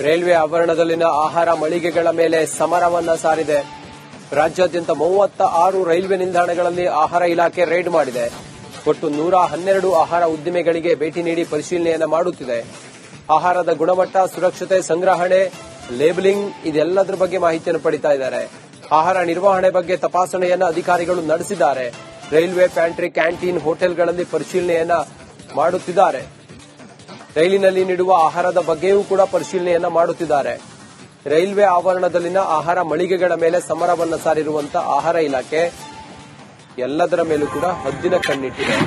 Railway ಆವರಣದಲ್ಲಿನ ಆಹಾರ ಮಳಿಗೆಗಳ ಮೇಲೆ ಸಮರವನ್ನ ಸಾರಿದೆ. ರಾಜ್ಯಾದ್ಯಂತ 36 ರೈಲ್ವೆ ನಿಲ್ದಾಣಗಳಲ್ಲಿ ಆಹಾರ ಇಲಾಖೆ ರೈಡ್ ಮಾಡಿದೆ. ಒಟ್ಟು 112 ಆಹಾರ ಉದ್ದಿಮೆಗಳಿಗೆ ಭೇಟಿ ನೀಡಿ ಪರಿಶೀಲನೆಯನ್ನ ಮಾಡುತ್ತಿದೆ. ಆಹಾರದ ಗುಣಮಟ್ಟ, ಸುರಕ್ಷತೆ, ಸಂಗ್ರಹಣೆ, ಲೇಬಲಿಂಗ್ ಇದೆಲ್ಲದರ ಬಗ್ಗೆ ಮಾಹಿತಿಯನ್ನು ಪಡಿತಾ ಇದ್ದಾರೆ. ಆಹಾರ ನಿರ್ವಹಣೆ ಬಗ್ಗೆ ತಪಾಸಣೆಯನ್ನ ಅಧಿಕಾರಿಗಳು ನಡೆಸಿದ್ದಾರೆ. ರೈಲ್ವೆ ಪ್ಯಾಂಟ್ರಿ, ಕ್ಯಾಂಟೀನ್, ಹೋಟೆಲ್ಗಳಲ್ಲಿ ಪರಿಶೀಲನೆಯನ್ನ ಮಾಡುತ್ತಿದ್ದಾರೆ. ರೈಲಿನಲ್ಲಿ ನೀಡುವ ಆಹಾರದ ಬಗ್ಗೆಯೂ ಕೂಡ ಪರಿಶೀಲನೆಯನ್ನ ಮಾಡುತ್ತಿದ್ದಾರೆ. ರೈಲ್ವೆ ಆವರಣದಲ್ಲಿನ ಆಹಾರ ಮಳಿಗೆಗಳ ಮೇಲೆ ಸಮರವನ್ನ ಸಾರಿರುವಂತಹ ಆಹಾರ ಇಲಾಖೆ ಎಲ್ಲದರ ಮೇಲೂ ಕೂಡ ಹದ್ದಿನ ಕಣ್ಣಿಟ್ಟಿದೆ.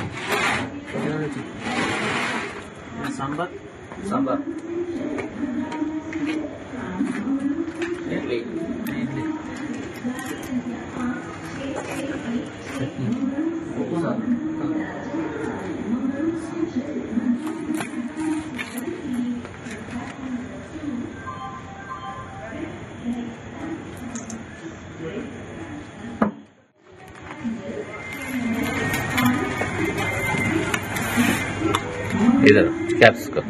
इधर कैप्सिकम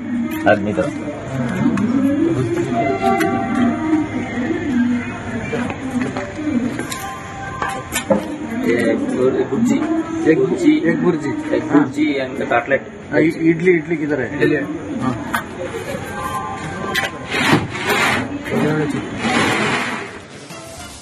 आदमी इधर एक बुर्जी एंड कटलेट. इडली किधर है?